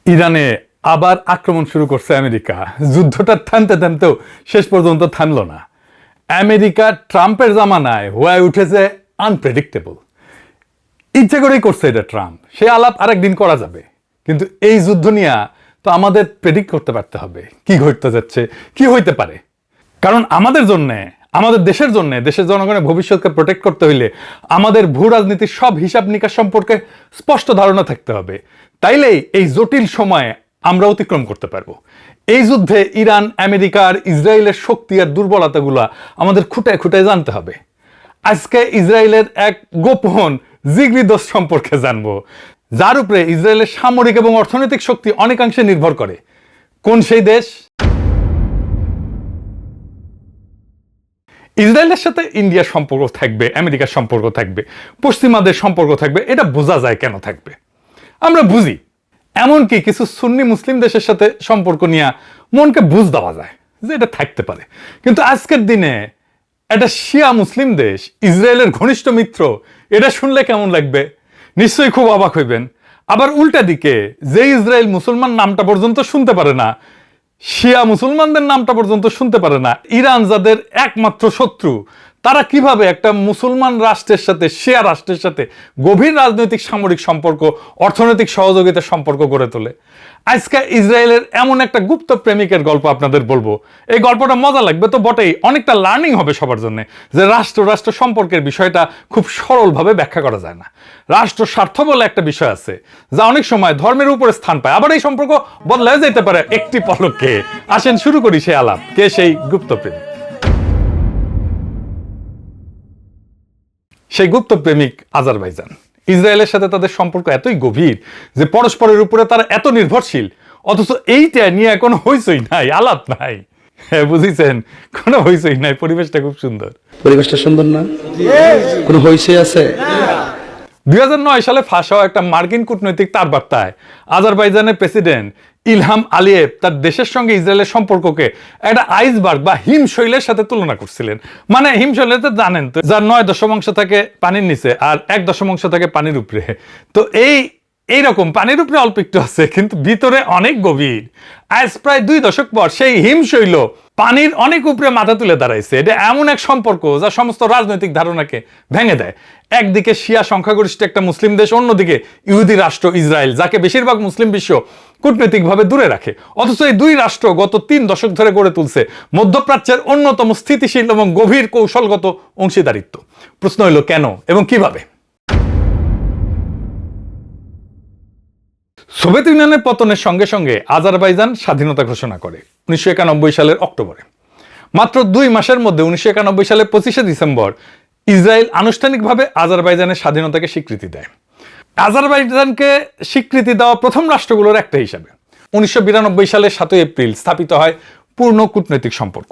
ইরানে আবার আক্রমণ শুরু করছে আমেরিকা। যুদ্ধটা থামতে থামতেও শেষ পর্যন্ত থামল না। আমেরিকা ট্রাম্পের জামানায় হয়ে উঠেছে আনপ্রেডিক্টেবল। ইচ্ছে করেই করছে এটা ট্রাম্প। সে আলাপ আরেকদিন করা যাবে, কিন্তু এই যুদ্ধ নিয়ে তো আমাদের প্রেডিক্ট করতে পারতে হবে কি ঘটতে যাচ্ছে, কি হইতে পারে। কারণ আমাদের জন্যে, আমাদের দেশের জন্য, দেশের জনগণের ভবিষ্যৎকে প্রোটেক্ট করতে হইলে আমাদের ভূ রাজনীতির সব হিসাব নিকাশ সম্পর্কে স্পষ্ট ধারণা থাকতে হবে। তাইলেই এই জটিল সময়ে আমরা অতিক্রম করতে পারবো। এই যুদ্ধে ইরান, আমেরিকা আর ইসরায়েলের শক্তি আর দুর্বলতাগুলা আমাদের খুঁটায় খুঁটায় জানতে হবে। আজকে ইসরায়েলের এক গোপন জিগরি দোষ সম্পর্কে জানবো, যার উপরে ইসরায়েলের সামরিক এবং অর্থনৈতিক শক্তি অনেকাংশে নির্ভর করে। কোন সেই দেশ? ইসরায়েলের সাথে ইন্ডিয়ার সম্পর্ক থাকবে, আমেরিকার সম্পর্ক থাকবে, পশ্চিমাদের সম্পর্ক থাকবে, এটা বোঝা যায় কেন থাকবে। আমরা বুঝি, এমনকি কিছু সুন্নি মুসলিম দেশের সাথে সম্পর্ক নিয়ে মনকে বুঝ দেওয়া যায় যে এটা থাকতে পারে। কিন্তু আজকের দিনে একটা শিয়া মুসলিম দেশ ইসরায়েলের ঘনিষ্ঠ মিত্র, এটা শুনলে কেমন লাগবে? নিশ্চয়ই খুব অবাক হইবেন। আবার উল্টা দিকে যে ইসরায়েল মুসলমান নামটা পর্যন্ত শুনতে পারে না, শিয়া মুসলমানদের নামটা পর্যন্ত শুনতে পারে না, ইরান যাদের একমাত্র শত্রু, তারা কিভাবে একটা মুসলমান রাষ্ট্রের সাথে, শিয়া রাষ্ট্রের সাথে গভীর রাজনৈতিক সামরিক সম্পর্ক, অর্থনৈতিক সহযোগিতার সম্পর্ক গড়ে তোলে। আজকে ইসরায়েলের এমন একটা গুপ্ত প্রেমিকের গল্প আপনাদের বলবো। এই গল্পটা মজা লাগবে তো বটেই, অনেকটা লার্নিং হবে সবার জন্য, যে রাষ্ট্র রাষ্ট্র সম্পর্কের বিষয়টা খুব সরলভাবে ব্যাখ্যা করা যায় না। রাষ্ট্র স্বার্থ বলে একটা বিষয় আছে, যা অনেক সময় ধর্মের উপরে স্থান পায়, আবার এই সম্পর্ক বদলায় যেতে পারে একটি পলকে। আসেন শুরু করি সেই আলাপ। কে সেই গুপ্ত প্রেমিক? সেই গুপ্ত প্রেমিক আজারবাইজান। ইসরায়েলের সাথে তাদের সম্পর্ক এতই গভীর যে পরস্পরের উপরে তারা এত নির্ভরশীল, অথচ এইটা নিয়ে কোনো হইচই নাই, আলাপ নাই। হ্যাঁ, বুঝেছেন, কোনো হইচই নাই। পরিবেশটা খুব সুন্দর। পরিবেশটা সুন্দর না? কোনো হইচই আছে? 2009 সালে ফাঁস হওয়া একটা মার্কিন কূটনৈতিক তার বার্তায় আজারবাইজানের প্রেসিডেন্ট ইলহাম আলিয়েভ তার দেশের সঙ্গে ইসরায়েলের সম্পর্ককে একটা আইসবার্গ বা হিমশৈলের সাথে তুলনা করছিলেন। মানে হিমশৈলে তো জানেন তো, যার 9 দশমাংশ থাকে পানির নিচে আর 1 দশমাংশ থাকে পানির উপরে। তো এইরকম পানির উপরে অল্প একটু আছে, কিন্তু ভিতরে অনেক গভীর। আজ প্রায় 2 দশক পর সেই হিমশৈল পানির অনেক উপরে মাথা তুলে দাঁড়াইছে। এটা এমন এক সম্পর্ক যা সমস্ত রাজনৈতিক ধারণাকে ভেঙে দেয়। একদিকে শিয়া সংখ্যাগরিষ্ঠ একটা মুসলিম দেশ, অন্যদিকে ইহুদি রাষ্ট্র ইসরায়েল, যাকে বেশিরভাগ মুসলিম বিশ্ব কূটনৈতিকভাবে দূরে রাখে। অথচ এই দুই রাষ্ট্র গত 3 দশক ধরে গড়ে তুলছে মধ্যপ্রাচ্যের অন্যতম স্থিতিশীল এবং গভীর কৌশলগত অংশীদারিত্ব। প্রশ্ন হইল কেন এবং কিভাবে? সোভিয়েত ইউনিয়নের পতনের সঙ্গে সঙ্গে আজারবাইজান স্বাধীনতা ঘোষণা করে 1991 সালের অক্টোবরে। মাত্র 2 মাসের মধ্যে 1991 সালের 25শে ডিসেম্বর ইসরায়েল আনুষ্ঠানিকভাবে আজারবাইজানের স্বাধীনতাকে স্বীকৃতি দেয়। আজারবাইজানকে স্বীকৃতি দেওয়া প্রথম রাষ্ট্রগুলোর একটা হিসাবে 1992 সালের 7 এপ্রিল স্থাপিত হয় পূর্ণ কূটনৈতিক সম্পর্ক।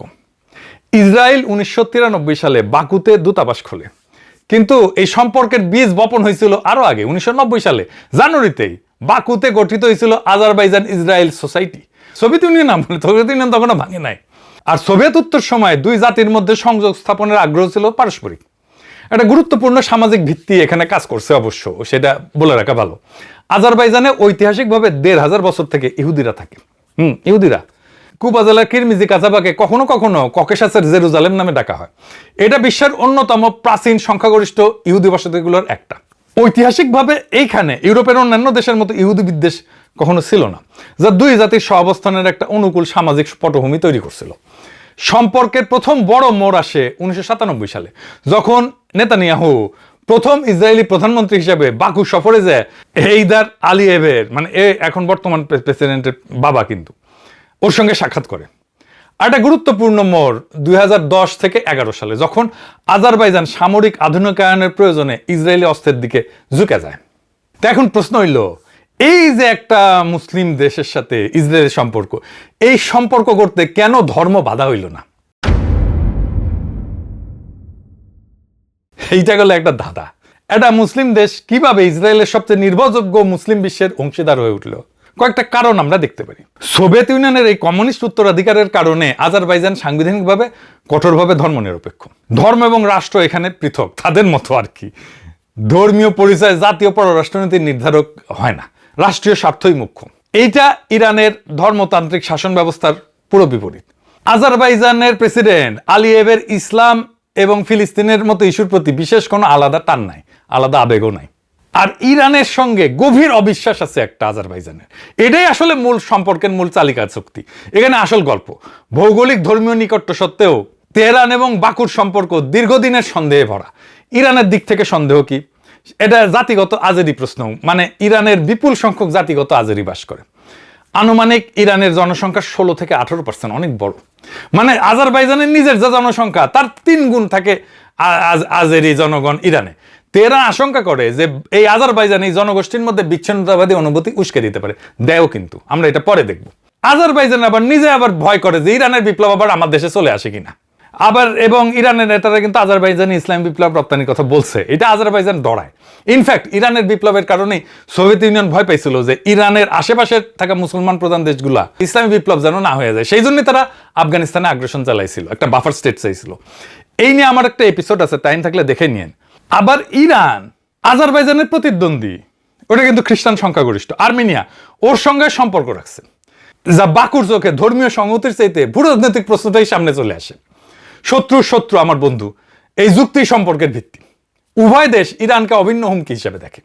ইসরায়েল 1993 সালে বাকুতে দূতাবাস খোলে, কিন্তু এই সম্পর্কের বীজ বপন হয়েছিল আরো আগে। 1990 সালে জানুয়ারিতেই বাকুতে গঠিত হয়েছিল Azerbaijan Israel society. Soviet union আমলে, সোভিয়েত ইউনিয়ন তখনও ভাঙে নাই। আর সোভিয়েত উত্তর সময় দুই জাতির মধ্যে সংযোগ স্থাপনের আগ্রহ ছিল পারস্পরিক। একটা গুরুত্বপূর্ণ সামাজিক ভিত্তি এখানে কাজ করছে অবশ্য, সেটা বলে রাখা ভালো। আজারবাইজানে ঐতিহাসিকভাবে 1500 বছর থেকে ইহুদিরা থাকে। ইহুদিরা কুবা জেলার কিরমিজি কাজাবাকে কখনো কখনো ককেশাসের জেরুজালেম নামে ডাকা হয়। এটা বিশ্বের অন্যতম প্রাচীন সংখ্যাগরিষ্ঠ ইহুদি বসতিগুলোর একটা। ঐতিহাসিকভাবে এইখানে ইউরোপের অন্যান্য দেশের মতো ইহুদি বিদ্বেষ কখনো ছিল না, যা দুই জাতির সহাবস্থানের একটা অনুকূল সামাজিক পটভূমি তৈরি করছিল। সম্পর্কের প্রথম বড় মোড় আসে 1997 সালে, যখন নেতানিয়াহু প্রথম ইসরায়েলি প্রধানমন্ত্রী হিসেবে বাকু সফরে যায় হেইদার আলিয়েভের, মানে এখন বর্তমান প্রেসিডেন্টের বাবা, কিন্তু ওর সঙ্গে সাক্ষাৎ করে। আর একটা গুরুত্বপূর্ণ মোড় 2010 থেকে 11 সালে, যখন আজারবাইজান সামরিক আধুনিকায়নের প্রয়োজনে ইসরায়েলি অস্ত্রের দিকে ঝুঁকে যায়। তো এখন প্রশ্ন হইল, এই যে একটা মুসলিম দেশের সাথে ইসরায়েলের সম্পর্ক, এই সম্পর্ক করতে কেন ধর্ম বাধা হইল না? এইটা গেল একটা ধাঁধা। একটা মুসলিম দেশ কিভাবে ইসরায়েলের সবচেয়ে নির্ভরযোগ্য মুসলিম বিশ্বের অংশীদার হয়ে উঠল? কয়েকটা কারণ আমরা দেখতে পারি। সোভিয়েত ইউনিয়নের এই কমিউনিস্ট উত্তরাধিকারের কারণে আজারবাইজান সাংবিধানিকভাবে কঠোরভাবে ধর্মনিরপেক্ষ। ধর্ম এবং রাষ্ট্র এখানে পৃথক, তাদের মতো আর কি। ধর্মীয় পরিচয় জাতীয় পররাষ্ট্রনীতির নির্ধারক হয় না, রাষ্ট্রীয় স্বার্থই মুখ্য। এইটা ইরানের ধর্মতান্ত্রিক শাসন ব্যবস্থার পুরো বিপরীত। আজারবাইজানের প্রেসিডেন্ট আলিয়েভের ইসলাম এবং ফিলিস্তিনের মতো ইস্যুর প্রতি বিশেষ কোনো আলাদা টান নাই, আলাদা আবেগও নাই। আর ইরানের সঙ্গে গভীর অবিশ্বাস আছে একটা আজারবাইজানের। এটাই আসলে মূল সম্পর্কের মূল চালিকা শক্তি। এখানে আসল গল্প, ভৌগোলিক ধর্মীয় নিকট্য সত্ত্বেও তেহরান এবং বাকুর সম্পর্ক দীর্ঘদিনের সন্দেহে ভরা। ইরানের দিক থেকে সন্দেহ কি? এটা জাতিগত আজেরি প্রশ্ন, মানে ইরানের বিপুল সংখ্যক জাতিগত আজেরি বাস করে। আনুমানিক ইরানের জনসংখ্যা 16 থেকে 18%, অনেক বড়। মানে আজারবাইজানের নিজের যে জনসংখ্যা তার 3 গুণ থাকে আজেরি জনগণ ইরানে। তেহরান আশঙ্কা করে যে এই আজারবাইজান এই জনগোষ্ঠীর মধ্যে বিচ্ছিন্নতাবাদী অনুভূতি উস্কে দিতে পারে, দেয়ও কিন্তু, আমরা এটা পরে দেখব। আজারবাইজান আবার নিজে আবার ভয় করে যে ইরানের বিপ্লব আবার আমার দেশে চলে আসে কিনা। আবার এবং ইরানের নেতারা কিন্তু আজারবাইজানি ইসলামী বিপ্লব রপ্তানির কথা বলছে, এটা আজারবাইজান ডরায়। ইনফ্যাক্ট ইরানের বিপ্লবের কারণেই সোভিয়েত ইউনিয়ন ভয় পাইছিল যে ইরানের আশেপাশে থাকা মুসলমান প্রধান দেশগুলা ইসলামী বিপ্লব যেন না হয়ে যায়, সেই জন্যই তারা আফগানিস্তানে আগ্রাসন চালাইছিল, একটা বাফার স্টেট চাইছিল। এই নিয়ে আমার একটা এপিসোড আছে, টাইম থাকলে দেখে নিয়েন। আবার ইরান আজারবাইজানের প্রতিদ্বন্দ্বী, ওটা কিন্তু খ্রিস্টান সংখ্যাগরিষ্ঠ আর্মেনিয়া, ওর সঙ্গে সম্পর্ক রাখছে, যা বাকুর চোখে ধর্মীয় সংহতির চাইতে ভূরাজনৈতিক প্রশ্নটাই সামনে চলে আসে। শত্রুর শত্রু আমার বন্ধু, এই যুক্তি সম্পর্কের ভিত্তি। উভয় দেশ ইরানকে অভিন্ন হুমকি হিসেবে দেখে।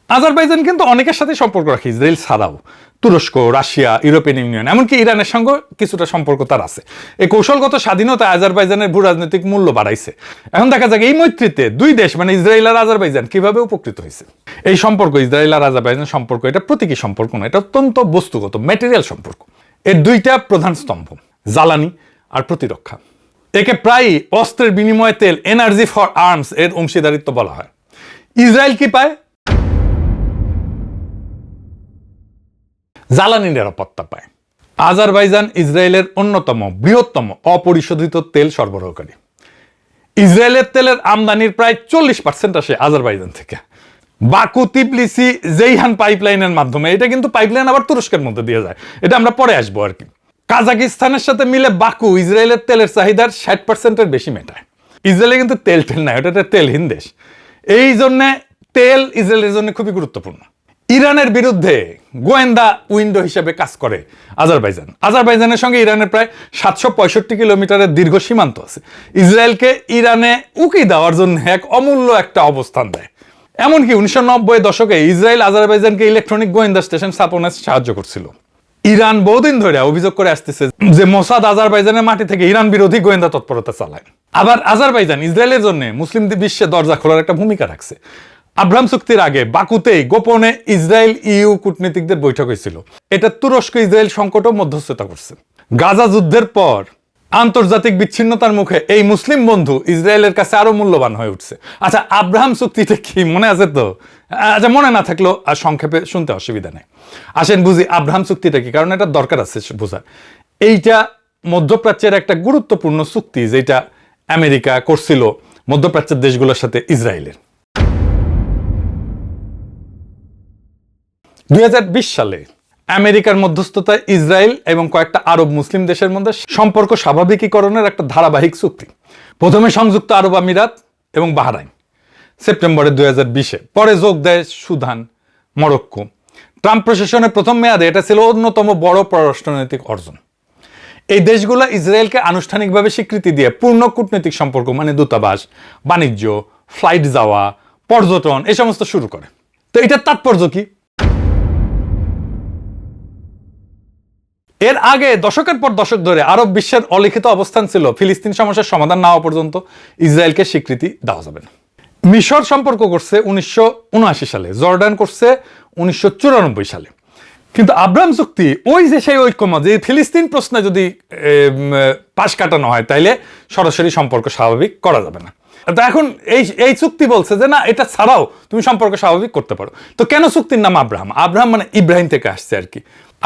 আজারবাইজান কিন্তু অনেকের সাথে সম্পর্ক রাখে, ইসরায়েল ছাড়াও তুরস্ক, রাশিয়া, ইউরোপিয়ান ইউনিয়ন, এমনকি ইরানের সঙ্গে কিছুটা সম্পর্ক তার আছে। এই কৌশলগত স্বাধীনতা আজারবাইজানের ভূ রাজনৈতিক মূল্য বাড়াইছে। এখন দেখা যাক এই মৈত্রীতে দুই দেশ মানে ইসরায়েল আর আজারবাইজান কিভাবে উপকৃত হয়েছে। এই সম্পর্ক, ইসরায়েল আর আজারবাইজান সম্পর্ক, এটা প্রতীকী সম্পর্ক না, এটা অত্যন্ত বস্তুগত ম্যাটেরিয়াল সম্পর্ক। এর দুইটা প্রধান স্তম্ভ, জ্বালানি আর প্রতিরক্ষা। একে প্রায় অস্ত্রের বিনিময়ে তেল, এনার্জি ফর আর্মস এর অংশীদারিত্ব বলা হয়। ইসরায়েল কি পায়? জ্বালানি নিরাপত্তা পায়। আজারবাইজান ইসরায়েলের অন্যতম বৃহত্তম অপরিশোধিত তেল সরবরাহকারী। ইসরায়েলের তেলের আমদানির প্রায় 40% আসে আজারবাইজান থেকে। বাকু তিবলিসি জেইহান পাইপলাইনের মাধ্যমে, এটা কিন্তু পাইপলাইন আবার তুরস্কের মধ্যে দিয়ে যায়, এটা আমরা পরে আসবো আর কি। কাজাকিস্তানের সাথে মিলে বাকু ইসরায়েলের তেলের চাহিদার 60%-এর বেশি মেটায়। ইসরায়েলে কিন্তু তেল নাই, ওটা একটা তেলহীন দেশ। এই জন্য তেল ইসরায়েলের জন্য খুবই গুরুত্বপূর্ণ। ইরানের বিরুদ্ধে গোয়েন্দা উইন্ডো হিসেবে কাজ করে আজারবাইজান। আজারবাইজানের সঙ্গে ইরানের প্রায় 765 কিলোমিটারের দীর্ঘ সীমান্ত আছে। ইসরায়েলকে ইরানে উকি দেওয়ার জন্য এক অমূল্য একটা অবস্থান দেয়। এমনকি 1990 দশকে ইসরায়েল আজারবাইজানকে ইলেকট্রনিক গোয়েন্দা স্টেশন স্থাপনে সাহায্য করছিল। ইরান বহুদিন ধরে অভিযোগ করে আসতেছে যে মোসাদ আজারবাইজানের মাটি থেকে ইরান বিরোধী গোয়েন্দা তৎপরতা চালায়। আবার আজারবাইজান ইসরায়েলের জন্য মুসলিম বিশ্বে দরজা খোলার একটা ভূমিকা রাখছে। আব্রাহাম চুক্তির আগে বাকুতেই গোপনে ইসরায়েল ইউ কূটনীতিকদের বৈঠক হয়েছিল। এটা তুরস্ক ইসরায়েল সংকটও মধ্যস্থতা করছে। গাজা যুদ্ধের পর আন্তর্জাতিক বিচ্ছিন্নতার মুখে এই মুসলিম বন্ধু ইসরায়েলের কাছে আরো মূল্যবান হয়ে উঠছে। আচ্ছা, আব্রাহাম চুক্তিটা কি মনে আছে তো? আচ্ছা, মনে না থাকলেও আর সংক্ষেপে শুনতে অসুবিধা নেই। আসেন বুঝি আব্রাহাম চুক্তিটা কি, কারণ এটা দরকার আছে বোঝার। এইটা মধ্যপ্রাচ্যের একটা গুরুত্বপূর্ণ চুক্তি, যেটা আমেরিকা করছিল মধ্যপ্রাচ্যের দেশগুলোর সাথে ইসরায়েলের। 2020 সালে আমেরিকার মধ্যস্থতায় ইসরায়েল এবং কয়েকটা আরব মুসলিম দেশের মধ্যে সম্পর্ক স্বাভাবিকীকরণের একটা ধারাবাহিক চুক্তি। প্রথমে সংযুক্ত আরব আমিরাত এবং বাহরাইন সেপ্টেম্বরে 2020-এ, পরে যোগ দেয় সুদান, মরক্কো। ট্রাম্প প্রশাসনের প্রথম মেয়াদে এটা ছিল অন্যতম বড় পররাষ্ট্রনৈতিক অর্জন। এই দেশগুলো ইসরায়েলকে আনুষ্ঠানিকভাবে স্বীকৃতি দিয়ে পূর্ণ কূটনৈতিক সম্পর্ক মানে দূতাবাস, বাণিজ্য, ফ্লাইট যাওয়া, পর্যটন এই সমস্ত শুরু করে। তো এটার তাৎপর্য কি? এর আগে দশকের পর দশক ধরে আরব বিশ্বের অলিখিত অবস্থান ছিল ফিলিস্তিন সমস্যার সমাধান না হওয়া পর্যন্ত ইসরায়েলকে স্বীকৃতি দেওয়া যাবে না। মিশর সম্পর্ক করছে 1979 সালে, জর্ডান করছে 1994 সালে। কিন্তু আব্রাহাম চুক্তি ওই যে সেই ঐক্যমত যে ফিলিস্তিন প্রশ্নে যদি পাশ কাটানো হয় তাইলে সরাসরি সম্পর্ক স্বাভাবিক করা যাবে না। তো এখন এই চুক্তি বলছে যে না, এটা ছাড়াও তুমি সম্পর্ক স্বাভাবিক করতে পারো। তো কেন চুক্তির নাম আব্রাহাম? আব্রাহাম মানে ইব্রাহিম থেকে আসছে আর কি।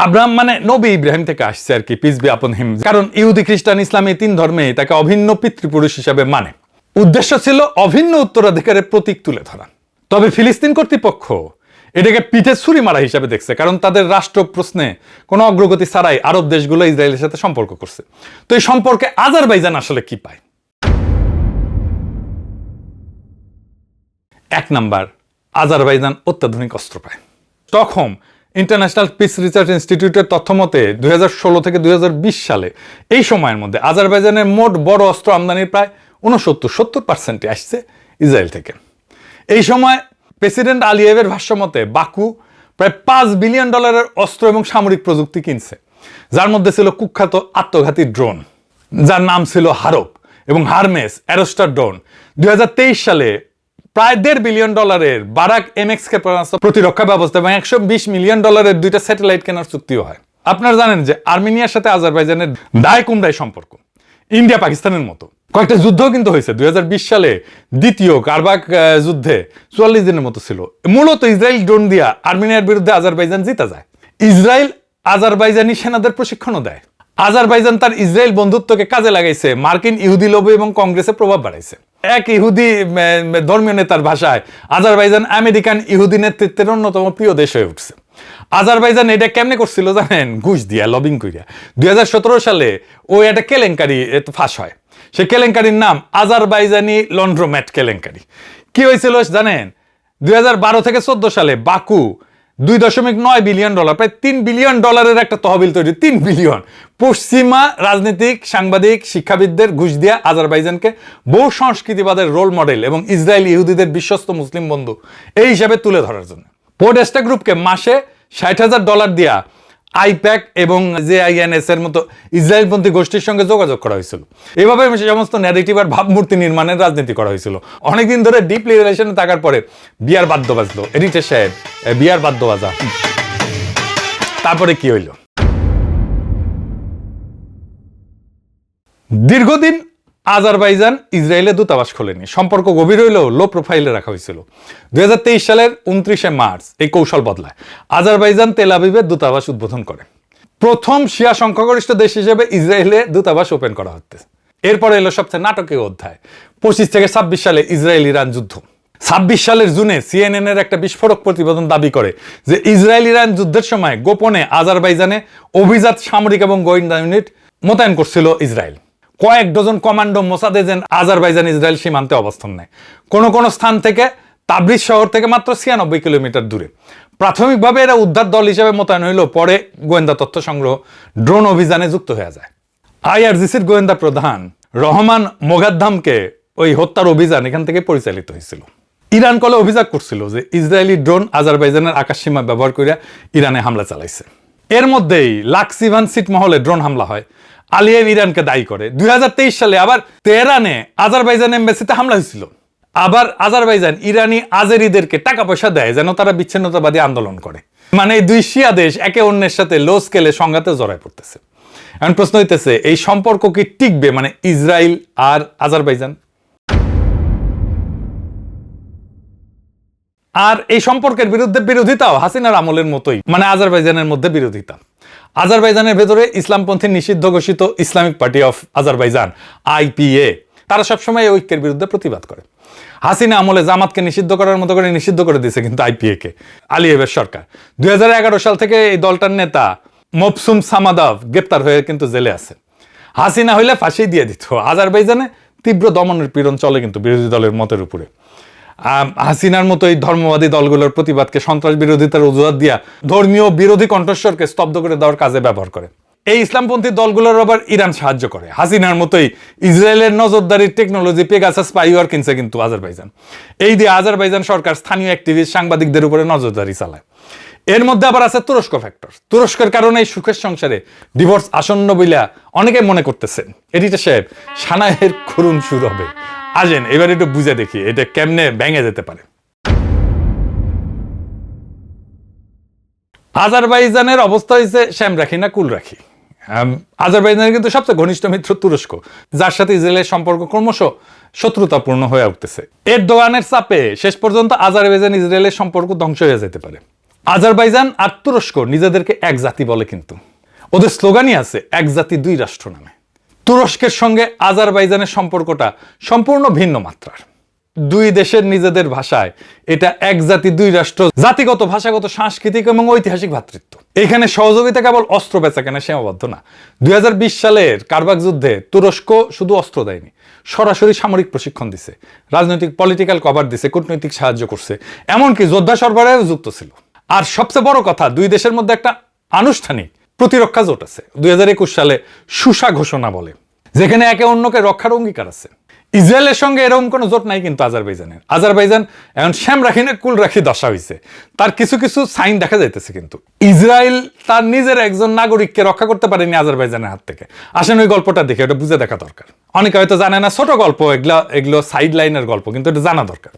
আব্রাহাম মানে নবী ইব্রাহিম থেকে আসছে আর কি, পিস বি আপন হিম। কারণ ইহুদি, খ্রিস্টান, ইসলাম এই 3 ধর্মে তাকে অভিন্ন পিতৃপুরুষ হিসাবে মানে। উদ্দেশ্য ছিল অভিন্ন উত্তরাধিকারের প্রতীক তুলে ধরা। তবে ফিলিস্তিন কর্তৃপক্ষ এটাকে পিঠে ছুরি মারা হিসাবে দেখছে, কারণ তাদের রাষ্ট্র প্রশ্নে কোনো অগ্রগতি ছাড়াই আরব দেশগুলো ইসরায়েলের সাথে সম্পর্ক করছে। তো এই সম্পর্কে আজারবাইজান আসলে কি পায়? 1 নাম্বার, আজারবাইজান অত্যাধুনিক অস্ত্র পায়। স্টকহোম ইন্টারন্যাশনাল পিস রিসার্চ ইনস্টিটিউটের তথ্য মতে 2016 থেকে 2020 সালে এই সময়ের মধ্যে আজারবাইজানের মোট বড় অস্ত্র আমদানির প্রায় 69-70% আসছে ইসরায়েল থেকে। এই সময় প্রেসিডেন্ট আলিয়েভের ভাষ্যমতে বাকু প্রায় $5 বিলিয়ন অস্ত্র এবং সামরিক প্রযুক্তি কিনছে, যার মধ্যে ছিল কুখ্যাত আত্মঘাতী ড্রোন যার নাম ছিল হারপ এবং হারমেস অ্যারোস্টার ড্রোন। 2023 সালে প্রায় $1.5 বিলিয়ন বারাক MX ক্ষেপণাস্ত্র প্রতিরক্ষা ব্যবস্থা এবং $120 মিলিয়ন দুইটা স্যাটেলাইট কেনার চুক্তিও হয়। আপনারা জানেন যে আর্মেনিয়ার সাথে আজারবাইজানের দায় কুমড়ায় সম্পর্ক, ইন্ডিয়া পাকিস্তানের মতো। কয়েকটা যুদ্ধও কিন্তু হয়েছে। 2020 সালে দ্বিতীয় কারবাক যুদ্ধে 44 দিনের মতো ছিল। মূলত ইসরায়েল ড্রোন দিয়া আর্মেনিয়ার বিরুদ্ধে আজারবাইজান জিতা যায়। ইসরায়েল আজারবাইজানি সেনাদের প্রশিক্ষণও দেয়। আজারবাইজান তার ইসরায়েল বন্ধুত্বকে কাজে লাগাইছে, মার্কিন ইহুদি লবি এবং কংগ্রেসে প্রভাব বাড়াইছে। এক ইহুদি ধর্মীয় নেতার ভাষায় আজারবাইজান আমেরিকান ইহুদি নেতৃত্বের অন্যতম প্রিয় দেশ হয়ে উঠছে। আজারবাইজান এটা কেমনে করছিল জানেন? ঘুষ দিয়া, লবিং করিয়া। 2017 সালে ও একটা কেলেঙ্কারি ফাঁস হয়। সে কেলেঙ্কারির নাম আজারবাইজানি লন্ড্রোম্যাট কেলেঙ্কারি। কি হয়েছিল জানেন? 2012 থেকে 14 সালে বাকু $2.9 বিলিয়ন, প্রায় $3 বিলিয়ন একটা তহবিল তৈরি। 3 বিলিয়ন পশ্চিমা রাজনীতিক, সাংবাদিক, শিক্ষাবিদদের ঘুষ দিয়া আজারবাইজানকে বহু সংস্কৃতিবাদের রোল মডেল এবং ইসরায়েল ইহুদিদের বিশ্বস্ত মুসলিম বন্ধু এই হিসাবে তুলে ধরার জন্য। পোডেস্টা গ্রুপকে মাসে $60,000 দিয়া আইপ্যাক এবং JINS এর মতো ইসরায়েলপন্থী গোষ্ঠীর সঙ্গে যোগাযোগ করা হয়েছিল। এভাবে সমস্ত ন্যারেটিভ আর ভাবমূর্তি নির্মাণের রাজনীতি করা হয়েছিল। অনেকদিন ধরে ডিপলি রিলেশনে থাকার পরে বিয়ার বাদ্য বাজলো, এডিটর সাহেব বিয়ার বাদ্য বাজা। তারপরে কি হইল? দীর্ঘদিন আজারবাইজান ইসরায়েলের দূতাবাস খোলেনি, সম্পর্ক গভীর হইলেও লো প্রোফাইলে রাখা হয়েছিল। 2023 সালের 29 মার্চ এই কৌশল বদলায়। আজারবাইজান তেল আবিবের দূতাবাস উদ্বোধন করে। প্রথম শিয়া সংখ্যাগরিষ্ঠ দেশ হিসেবে ইসরায়েলে দূতাবাস ওপেন করা হচ্ছে। এরপরে এলো সবচেয়ে নাটকীয় অধ্যায়, 25 থেকে 26 সালে ইসরায়েল ইরান যুদ্ধ। 26 সালের জুনে CNN এর একটা বিস্ফোরক প্রতিবেদন দাবি করে যে ইসরায়েল ইরান যুদ্ধের সময় গোপনে আজারবাইজানে অভিজাত সামরিক এবং গোয়েন্দা ইউনিট মোতায়েন করছিল ইসরায়েল। কয়েক dozen commando Mossad agent Azerbaijan Israel সীমান্তে অবস্থান নেয়, কোন কোন স্থান থেকে তাবরিজ শহর থেকে মাত্র 96 কিলোমিটার দূরে। প্রাথমিকভাবে এরা উদ্ধার দল হিসেবে মোতায়েন হইল, পরে গোয়েন্দা তথ্য সংগ্রহ, ড্রোন অভিযানে যুক্ত হয়ে যায়। IRGCর গোয়েন্দা প্রধান রহমান মোগাদ্দামকে ওই হত্যার অভিযান এখান থেকে পরিচালিত হয়েছিল। ইরান কলে অভিযোগ করছিল যে ইসরায়েলি ড্রোন আজারবাইজানের আকাশসীমা ব্যবহার করে ইরানে হামলা চালাইছে। এর মধ্যেই লাক্সিভান ছিটমহলে ড্রোন হামলা হয়, আলিয়েভ ইরানকে দায়ী করে। 2023 সালে আবার তেহরানে আজারবাইজান এমবাসিতে হামলা হয়েছিল। আবার আজারবাইজান ইরানি আজেরিদেরকে টাকা পয়সা দেয় যেন তারা বিচ্ছিন্নতাবাদী আন্দোলন করে। মানে এই দুই শিয়া দেশ একে অন্যের সাথে লো স্কেলে সংঘাতে জড়ায় পড়তেছে। এখন প্রশ্ন হইতেছে, এই সম্পর্ক কি টিকবে? মানে ইসরায়েল আর আজারবাইজান। আর এই সম্পর্কের বিরুদ্ধে বিরোধিতাও হাসিনার আমলের মতোই, মানে আজারবাইজানের মধ্যে বিরোধিতা। আজারবাইজানের ভেতরে ইসলামপন্থী নিষিদ্ধ ঘোষিত Islamic party of Azerbaijan IPA, তারা সবসময় এই ঐক্যের বিরুদ্ধে প্রতিবাদ করে। হাসিনা আমলে জামাতকে নিষিদ্ধ করার মতো করে নিষিদ্ধ করে দিয়েছে কিন্তু IPA কে আলিয়েভের সরকার। 2011 সাল থেকে এই দলটার নেতা মবসুম সামাদাভ গ্রেপ্তার হয়ে কিন্তু জেলে আছে। হাসিনা হইলে ফাঁসি দিয়ে দিত। আজারবাইজানে তীব্র দমনের পীড়ন চলে কিন্তু বিরোধী দলের মতের উপরে। হাসিনার মতো এই ধর্মবাদী দলগুলোর প্রতিবাদকে সন্ত্রাস বিরোধিতার অজুহাত দিয়া ধর্মীয় বিরোধী কণ্ঠস্বরকে স্তব্ধ করে দেওয়ার কাজে ব্যবহার করে। এই ইসলামপন্থী দলগুলোর আবার ইরান সাহায্য করে। হাসিনার মতোই ইসরায়েলের নজরদারির টেকনোলজি পেগাসাস স্পাইওয়ার কিনছে কিন্তু আজারবাইজান। এই দিয়ে আজারবাইজান সরকার স্থানীয় অ্যাক্টিভিস্ট সাংবাদিকদের উপরে নজরদারি চালায়। এর মধ্যে আবার আছে তুরস্ক ফ্যাক্টর। তুরস্কের কারণে এই সুখের সংসারে ডিভোর্স আসন্ন বইলা অনেকে মনে করতেছেন। এডিটর সাহেব, সানাইয়ের করুণ সুর হবে। আসেন এবার একটু বুঝে দেখি এটা কেমনে ভেঙে যেতে পারে। আজারবাইজানের অবস্থা হয়েছে শ্যাম রাখি না কুল রাখি। আজারবাইজানের কিন্তু সবচেয়ে ঘনিষ্ঠ মিত্র তুরস্ক, যার সাথে ইসরায়েলের সম্পর্ক ক্রমশ শত্রুতাপূর্ণ হয়ে উঠতেছে। এরদোগানের চাপে শেষ পর্যন্ত আজারবাইজান ইসরায়েলের সম্পর্ক ধ্বংস হয়ে যেতে পারে। আজারবাইজান আর তুরস্ক নিজেদেরকে এক জাতি বলে, কিন্তু ওদের স্লোগানই আছে এক জাতি দুই রাষ্ট্র নামে। তুরস্কের সঙ্গে আজারবাইজানের সম্পর্কটা সম্পূর্ণ ভিন্ন মাত্রার। দুই দেশের নিজেদের ভাষায় এটা এক জাতি দুই রাষ্ট্র, জাতিগত, ভাষাগত, সাংস্কৃতিক এবং ঐতিহাসিক ভ্রাতৃত্ব। এখানে সহযোগিতা কেবল অস্ত্র বেচা কেনা সীমাবদ্ধ না। 2020 সালের কারবাক যুদ্ধে তুরস্ক শুধু অস্ত্র দেয়নি, সরাসরি সামরিক প্রশিক্ষণ দিছে, রাজনৈতিক পলিটিক্যাল কভার দিছে, কূটনৈতিক সাহায্য করছে, এমনকি যোদ্ধা সরবরাহেও যুক্ত ছিল। আর সবচেয়ে বড় কথা, দুই দেশের মধ্যে একটা আনুষ্ঠানিক প্রতিরক্ষা জোট আছে 2021 সালে সুসা ঘোষণা বলে, যেখানে একে অন্যকে রক্ষার অঙ্গীকার আছে। ইসরায়েলের সঙ্গে এরকম কোনো জোট নাই কিন্তু আজারবাইজান এখন শ্যাম রাখি না কুল রাখি দশা হয়েছে। তার কিছু কিছু সাইন দেখা যাইতেছে, কিন্তু ইসরায়েল তার নিজের একজন নাগরিককে রক্ষা করতে পারেনি আজারবাইজানের হাত থেকে। আসেন ওই গল্পটা দেখে, ওটা বুঝে দেখা দরকার। অনেকে হয়তো জানে না, ছোট গল্প, এগুলো সাইড লাইনের গল্প, কিন্তু এটা জানা দরকার।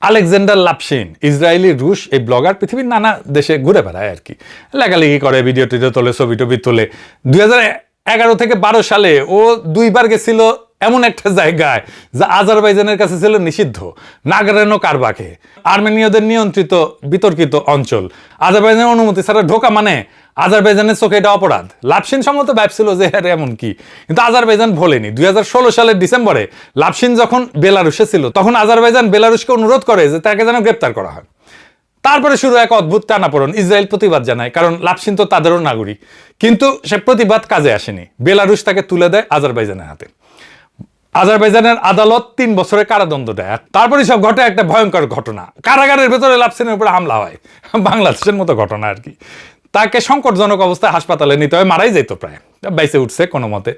আলেকজান্ডার লাপশিন, ইসরায়েলি রুশ এই ব্লগার, পৃথিবীর নানা দেশে ঘুরে বেড়ায় আর কি, লেখালেখি করে, ভিডিও টিডিও তোলে, ছবি টবি তোলে। 2011 থেকে 12 সালে ও 2বার গেছিল এমন একটা জায়গায় যা আজারবাইজানের কাছে ছিল নিষিদ্ধ, নাগরেনো কারবাখে, আর্মেনীয়দের নিয়ন্ত্রিত বিতর্কিত অঞ্চল। আজারবাইজানের অনুমতি ছাড়া ঢোকা মানে আজারবাইজানের চোখে এটা অপরাধ। লাপশিন সম্মত ভাবছিল যে হ্যাঁ এমন কি, কিন্তু আজারবাইজান ভোলেনি। 2016 সালের ডিসেম্বরে লাপশিন যখন বেলারুশে ছিল, তখন আজারবাইজান বেলারুশকে অনুরোধ করে যে তাকে যেন গ্রেপ্তার করা হয়। তারপরে শুরু এক অদ্ভুত টানাপোড়েন। ইসরায়েল প্রতিবাদ জানায়, কারণ লাপশিন তো তাদেরও নাগরিক, কিন্তু সে প্রতিবাদ কাজে আসেনি। বেলারুশ তাকে তুলে দেয় আজারবাইজানের হাতে। আজারবাইজানের আদালত 3 বছরের কারাদণ্ড দেয়। তারপরে সব ঘটে একটা ভয়ঙ্কর ঘটনা, কারাগারের ভেতরে লাপশিনের উপরে হামলা হয়, বাংলাদেশের মতো ঘটনা আর কি। তাকে সংকটজনক অবস্থায় হাসপাতালে নিতে হয়, মারাই যেত প্রায়, বাইসে উঠছে কোনো মতে।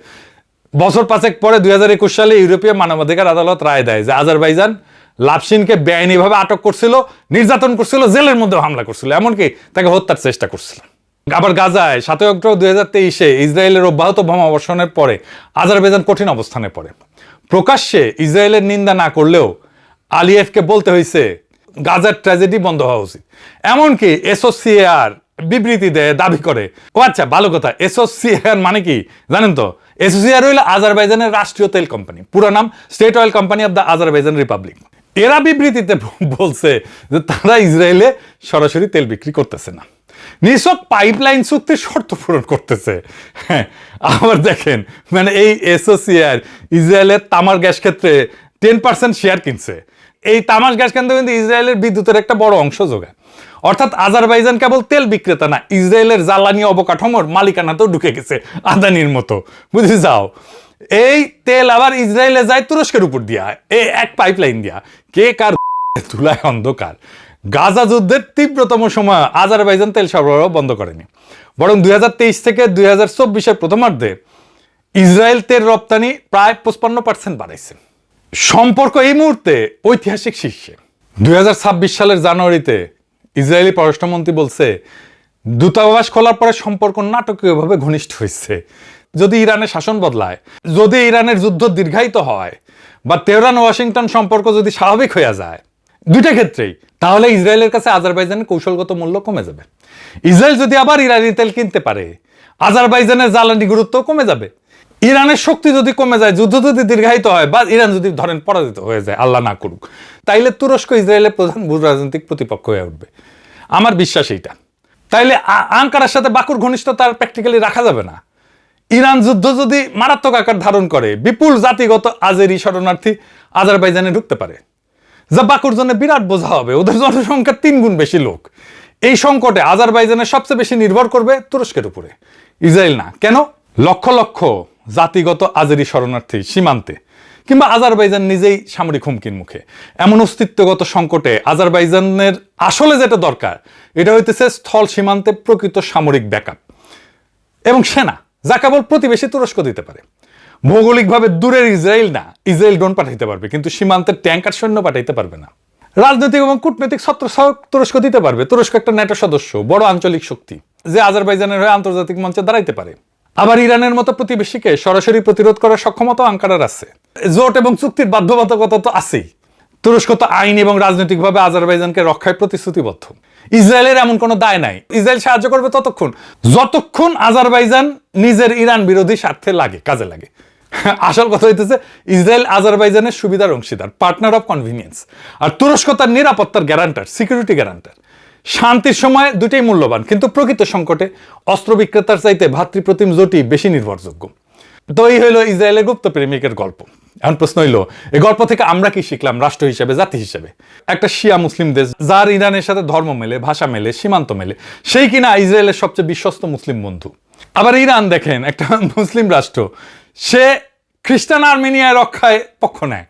বছর 5 পরে 2021 সালে ইউরোপীয় মানবাধিকার আদালত রায় দেয় যে আজারবাইজান লাপশিনকে বেআইনিভাবে আটক করছিল, নির্যাতন করছিল, জেলের মধ্যে হামলা করছিল, এমনকি তাকে হত্যার চেষ্টা করছিল। আবার গাজায় 7 অক্টোবর 2023 ইসরায়েলের অব্যাহত বোমাবর্ষণের পরে আজারবাইজান কঠিন অবস্থানে পড়ে। প্রকাশ্যে ইসরায়েলের নিন্দা না করলেও আলিয়েভকে বলতে হয়েছে গাজার ট্র্যাজেডি বন্ধ হওয়া উচিত। এমনকি এসোসিয়েআর বিবৃতি দেয়, দাবি করে। ও আচ্ছা, ভালো কথা, এসোসিয়েআর মানে কি জানেন তো? এসোসিয়েআর হইল আজারবাইজানের রাষ্ট্রীয় তেল কোম্পানি, পুরো নাম state oil company of the Azerbaijan Republic. এরা বিবৃতিতে বলছে যে তারা ইসরায়েলে সরাসরি তেল বিক্রি করতেছে না, নিছক পাইপলাইন চুক্তির শর্ত পূরণ করতেছে। হ্যাঁ, আবার দেখেন, মানে এই এসোসিয়েআর ইসরায়েলের তামার গ্যাস ক্ষেত্রে 10% শেয়ার কিনছে। এই তামার গ্যাস কেন্দ্র কিন্তু ইসরায়েলের বিদ্যুতের একটা বড় অংশ যোগায়। অর্থাৎ আজারবাইজান কেবল তেল বিক্রেতা না, ইসরায়েলের জ্বালানি অবকাঠামোর মালিকানাতেও ঢুকে গেছে আদানির মতো, বুঝে যাও। এই তেল আবার ইসরায়েলে যায় তুরস্কের উপর দিয়া, এই এক পাইপলাইন দিয়া। কে কার তুলায় অন্ধকার। গাজা যুদ্ধের তীব্রতম সময় আজারবাইজান তেল সরবরাহ বন্ধ করেনি, বরং 2023 থেকে 2024 প্রথমার্ধে ইসরায়েল তেল রপ্তানি প্রায় 55% বাড়াইছে। সম্পর্ক এই মুহূর্তে ঐতিহাসিক শীর্ষে। 2026 সালের জানুয়ারিতে ইসরায়েলি পররাষ্ট্রমন্ত্রী বলছে দূতাবাস খোলার পরে সম্পর্ক নাটকীয়ভাবে ঘনিষ্ঠ হয়েছে। যদি ইরানের শাসন বদলায়, যদি ইরানের যুদ্ধ দীর্ঘায়িত হয়, বা তেহরান ওয়াশিংটন সম্পর্ক যদি স্বাভাবিক হয়ে যায়, দুইটা ক্ষেত্রেই, তাহলে ইসরায়েলের কাছে আজারবাইজানের কৌশলগত মূল্য কমে যাবে। ইসরায়েল যদি আবার ইরানি তেল কিনতে পারে, আজারবাইজানের জ্বালানি গুরুত্ব কমে যাবে। ইরানের শক্তি যদি কমে যায়, যুদ্ধ যদি দীর্ঘায়িত হয়, বা ইরান যদি ধরেন পরাজিত হয়ে যায়, আল্লাহ না করুক, তাইলে তুরস্ক ইসরায়েলের প্রধান ভূ রাজনৈতিক প্রতিপক্ষ হয়ে উঠবে। আমার বিশ্বাস এইটা। তাইলে আঙ্কারার সাথে বাকুর ঘনিষ্ঠতা প্র্যাকটিক্যালি রাখা যাবে না। ইরান যুদ্ধ যদি মারাত্মক আকার ধারণ করে, বিপুল জাতিগত আজেরি শরণার্থী আজারবাইজানে ঢুকতে পারে, যা বাকুর জন্য বিরাট বোঝা হবে। ওদের জনসংখ্যার 3 গুণ বেশি লোক। এই সংকটে আজারবাইজানের সবচেয়ে বেশি নির্ভর করবে তুরস্কের উপরে, ইসরায়েল না। কেন? লক্ষ লক্ষ জাতিগত আজেরি শরণার্থী সীমান্তে, কিংবা আজারবাইজান নিজেই সামরিক হুমকির মুখে। এমন অস্তিত্বগত সংকটে আজারবাইজানের আসলে যেটা দরকার, এটা হইতেছে স্থল সীমান্তে প্রকৃত সামরিক ব্যাকআপ এবং সেনা, যা কেবল প্রতিবেশী তুরস্ক দিতে পারে। ভৌগোলিকভাবে দূরের ইসরায়েল না, ইসরায়েল ড্রোন পাঠাইতে পারবে, কিন্তু সীমান্তের ট্যাঙ্কার সৈন্য পাঠাইতে পারবে না। রাজনৈতিক এবং কূটনৈতিক ছত্রছায়াও তুরস্ক দিতে পারবে। তুরস্ক একটা ন্যাটো সদস্য, বড় আঞ্চলিক শক্তি, যে আজারবাইজানের হয়ে আন্তর্জাতিক মঞ্চে দাঁড়াইতে পারে। আবার ইরানের মতো প্রতিবেশীকে সরাসরি প্রতিরোধ করার সক্ষমতা আঙ্কারার আছে। জোট এবং চুক্তির বাধ্যবাধকতা তো আছেই। তুরস্ক তো আইন এবং রাজনৈতিকভাবে আজারবাইজানকে রক্ষায় প্রতিশ্রুতিবদ্ধ। ইসরায়েলের এমন কোনো দায় নাই। ইসরায়েল সাহায্য করবে যতক্ষণ আজারবাইজান নিজের ইরান বিরোধী স্বার্থে কাজে লাগে। আসল কথা হইতেছে ইসরায়েল আজারবাইজানের সুবিধার অংশীদার, পার্টনার অফ কনভিনিয়েন্স। আর তুরস্ক তার নিরাপত্তার গ্যারান্টার, সিকিউরিটি গ্যারান্টার। শান্তির সময় দুটোই মূল্যবান, কিন্তু প্রকৃত সংকটে অস্ত্র বিক্রেতার চাইতে ভাতৃপ্রতিম জোটই বেশি নির্ভরযোগ্য। তো এই হইল ইসরায়েলের গুপ্ত প্রেমিকের গল্প। এখন প্রশ্ন হইল, এই গল্প থেকে আমরা কি শিখলাম রাষ্ট্র হিসেবে, জাতি হিসেবে? একটা শিয়া মুসলিম দেশ, যার ইরানের সাথে ধর্ম মেলে, ভাষা মেলে, সীমান্ত মেলে, সেই কিনা ইসরায়েলের সবচেয়ে বিশ্বস্ত মুসলিম বন্ধু। আবার ইরান দেখেন, একটা মুসলিম রাষ্ট্র, সে খ্রিস্টান আর্মেনিয়া রক্ষায় পক্ষ নেয়,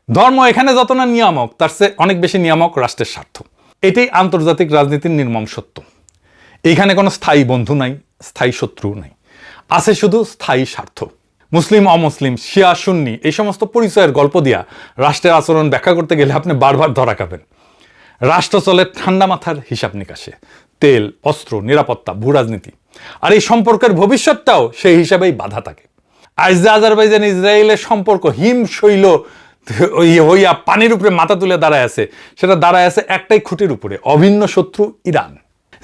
ধর্ম এখানে যত না নিয়ামক, তার চেয়ে অনেক বেশি নিয়ামক রাষ্ট্রের স্বার্থ। এটাই আন্তর্জাতিক রাজনীতির নির্মম সত্য। এইখানে কোনো স্থায়ী বন্ধু নাই, স্থায়ী শত্রু নাই, আছে শুধু স্থায়ী স্বার্থ। মুসলিম অমুসলিম, শিয়া সুন্নি এই সমস্ত পরিচয়ের গল্প দিয়া রাষ্ট্রের আচরণ ব্যাখ্যা করতে গেলে আপনি বারবার ধরা খাবেন। রাষ্ট্র চলে ঠান্ডা মাথার হিসাব নিকাশে, তেল, অস্ত্র, নিরাপত্তা, ভূ রাজনীতি, আর এই সম্পর্কের ভবিষ্যৎটাও সেই হিসাবেই বাধা থাকে। আজ যে আজারবাইজান ইসরায়েলের সম্পর্ক হিমশৈল হইয়া পানির উপরে মাথা তুলে দাঁড়ায় আছে, সেটা দাঁড়ায় আছে একটাই খুঁটির উপরে, অভিন্ন শত্রু ইরান।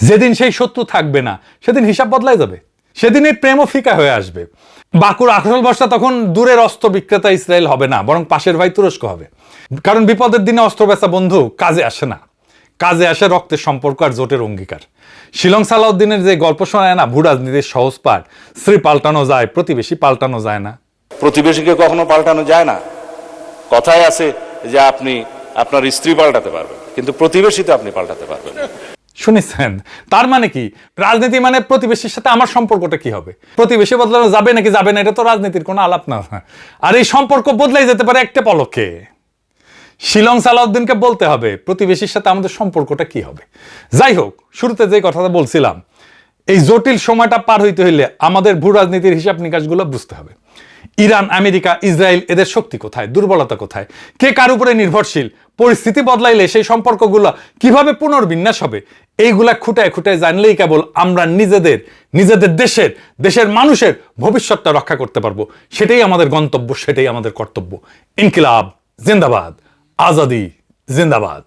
যেদিন সেই শত্রু থাকবে না, সেদিন হিসাব বদলাই যাবে, সেদিন এই প্রেমও ফিকা হয়ে আসবে। বাকুর আসল বর্ষা তখন দূরের অস্ত্র বিক্রেতা ইসরায়েল হবে না, বরং পাশের ভাই তুরস্ক হবে। কারণ বিপদের দিনে অস্ত্র বেচা বন্ধু কাজে আসে না, কাজে আসে রক্তের সম্পর্ক আর জোটের অঙ্গীকার। শিলং সালাউদ্দিনের যে গল্প শোনায় না, ভূ রাজনীতির সহজ পাঠ, স্ত্রী পাল্টানো যায়, প্রতিবেশী পাল্টানো যায় না। প্রতিবেশীকে কখনো পাল্টানো যায় না। কথায় আছে যে আপনি আপনার স্ত্রী পাল্টাতে পারবেন, কিন্তু প্রতিবেশী তো আপনি পাল্টাতে পারবেন না। শুনেছেন? তার মানে কি? রাজনীতি মানে প্রতিবেশীর সাথে আমার সম্পর্কটা কি হবে? প্রতিবেশী বদলানো যাবে নাকি যাবে না, এটা তো রাজনীতির কোনো আলাপ না। আর এই সম্পর্ক বদলাই যেতে পারে একটা পলকে। শিলং সালাউদ্দিনকে বলতে হবে প্রতিবেশীর সাথে আমাদের সম্পর্কটা কি হবে। যাই হোক, শুরুতে যে কথাটা বলছিলাম, এই জটিল সময়টা পার হইতে হইলে আমাদের ভূ রাজনীতির হিসাব নিকাশগুলো বুঝতে হবে। ইরান, আমেরিকা, ইসরায়েল, এদের শক্তি কোথায়, দুর্বলতা কোথায়, কে কার উপরে নির্ভরশীল, পরিস্থিতি বদলাইলে সেই সম্পর্কগুলো কিভাবে পুনর্বিন্যাস হবে, এইগুলা খুঁটায় খুঁটায় জানলেই কেবল আমরা নিজেদের দেশের মানুষের ভবিষ্যৎটা রক্ষা করতে পারবো। সেটাই আমাদের গন্তব্য, সেটাই আমাদের কর্তব্য। ইনকিলাব জিন্দাবাদ, আজাদি জিন্দাবাদ।